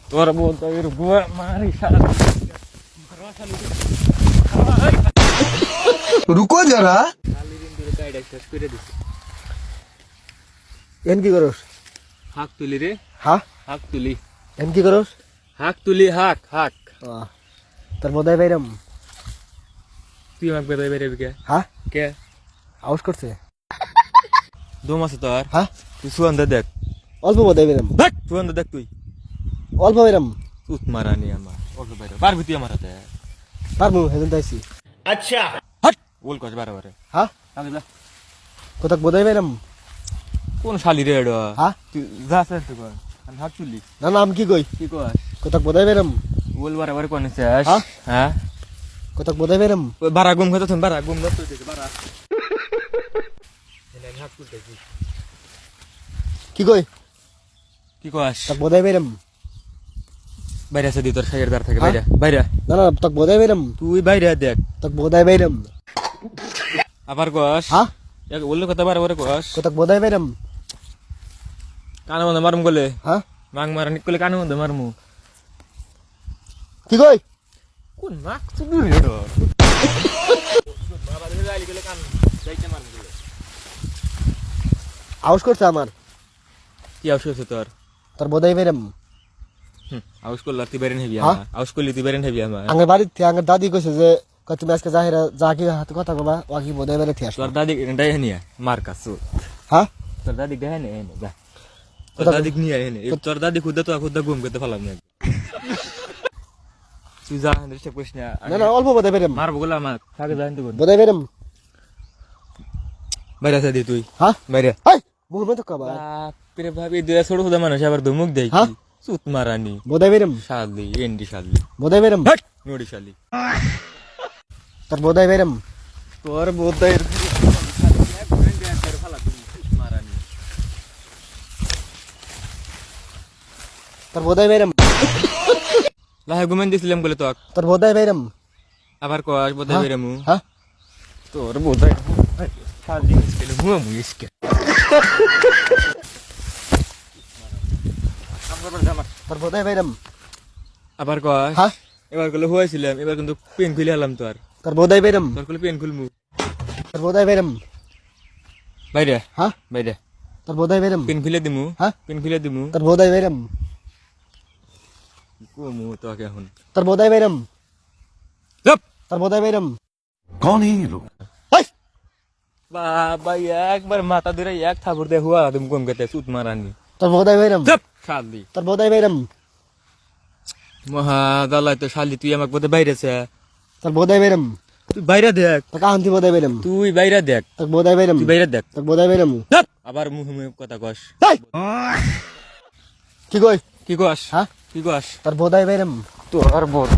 তোর বলতে গুয়া মারি শালা रुको जरा এন কি করস হাক তুলি রে হ্যাঁ হাক তুলি এন কি করস হাক তুলি হাক হাক তোর বোধহয় বাইরাম তুই আমাকে বেদাই বেরে কে হ্যাঁ কে আউস করছে দম আছে তোর হ্যাঁ তুই সুয়ান্দা দেখ অল্প বোধহয় বাইরাম দেখ সুয়ান্দা দেখ তুই অল্প বাইরাম তুত মারানি আমার অল্প বাইরে পারবি তুই আমার হাতে পারবো হেদিন তাইছি হাট বল কস বারে বারে হ্যাঁ আগে যা কোথাক বোধহয় বাইরাম কোন শালি রে এডা হ্যাঁ তুই যা স্যার তুই কর আমি হাক তুলি না না আমি কি কই কি কস কোথাক বোধহয় বাইরাম বল বারে বারে কোন চাস হ্যাঁ? হ্যাঁ কোথাক বোধহয় বাইরাম ওই বারা গুম খাতো তুমি বারা গুম দাও তুই বারা এনে হাক তুলতেছি কি কই কি কস তাক বোধহয় বাইরাম বাইরে আছে দি তোর খাইয়ের দার থাকে বাইরে বাইরে না না তাক বোধহয় বাইরাম তুই বাইরে দেখ তাক বোধহয় বাইরাম আবার কস হ্যাঁ এক বললো কথা বারে বারে কস কোথাক বোধহয় বাইরাম কানে মধ্যে মারুম গলে হ্যাঁ মাং মারা নিকলে কানে মধ্যে মারমু কি কই কোন মাক তুই রে এডা বাবা দিলে গালি গলে কান যাইতে মারমু গলে আউস করছে আমার কি আউশ আছে তোর তোর বোধহয় বাইরাম আউশ করলে তুই বেরেন হেবি হ্যাঁ? আমার আউশ করলে তুই বেরেন হেবি আমার আঙ্গের বাড়িতে আঙ্গের দাদি কইছে যে তুমি আজকে জাহিরা যা কি হাতে কথা কবা ও কি বোধহয় বাইরে ঠিক আছে তোর দাদি ডাই নিয়ে মার কাছু হ্যাঁ তোর দাদি ডাই নে যা তোর কোথা- দাদি নিয়ে এনে তোর দাদি খুদা তো খুদা ঘুম করতে ফেলাম না তুই যা ডিস্টার্ব করিস না না না অল্প বোধহয় বাইরাম মারবো গোলা আমার থাকে যা কিন্তু বোধহয় বাইরাম বাইরে আছে দি তুই হ্যাঁ বাইরে হাই মুখ মতো কবা বাপরে ভাবি দুই ছোট খুদা মানুষ আবার ধুমুক দেয় হ্যাঁ? কি সুত মারানি বোধহয় বাইরাম শালি এন্ডি শালি বোধহয় বাইরাম হাট নোড়ি শালি তোর বোধহয় বাইরাম তোর বোধহয় তোর বোধহয় বাইরাম লাহে ঘুমেন দিছিলাম বলে তো তোর বোধহয় বাইরাম আবার কস বোধহয় বেরামু হ্যাঁ তোর বোধহয় শালি মিসকেলে ঘুমামু ইসকে তোর বোধহয় বাইরাম আবার কস হ্যাঁ এবার গুলো হয়েছিলাম এবার কিন্তু পেন খুলে হলাম তো আর তোর বোধহয় বাইরাম তোর গুলো পেন খুলমু তোর বোধহয় বাইরাম বাইরে হ্যাঁ বাইরে তোর বোধহয় বাইরাম পেন খুলে দিমু হ্যাঁ পেন খুলে দিমু তোর বোধহয় বাইরাম কমু তোকে এখন তোর বোধহয় বাইরাম চুপ তোর বোধহয় বাইরাম कौन है ये लोग? হাই বাবা একবার মাথা ধরে এক থাপড় দিয়ে হুয়া তুমি কম করতে সুত মারানি তোর বোধহয় বাইরাম চুপ শালি তোর বোধহয় বাইরাম মহা দালাই তো শালি তুই আমাকে বোধহয় বাইরেছে তোর বোধহয় বাইরাম তুই বাইরে দেখ তোর কাহান্তি বোধহয় বাইরাম তুই বাইরে দেখ তোর বোধহয় বাইরাম তুই বাইরে দেখ তোর বোধহয় বাইরাম চুপ আবার মুহে মুহে কথা কস হাই কি কই কি কস হ্যাঁ কি কস তোর বোধহয় বাইরাম তোর বোধ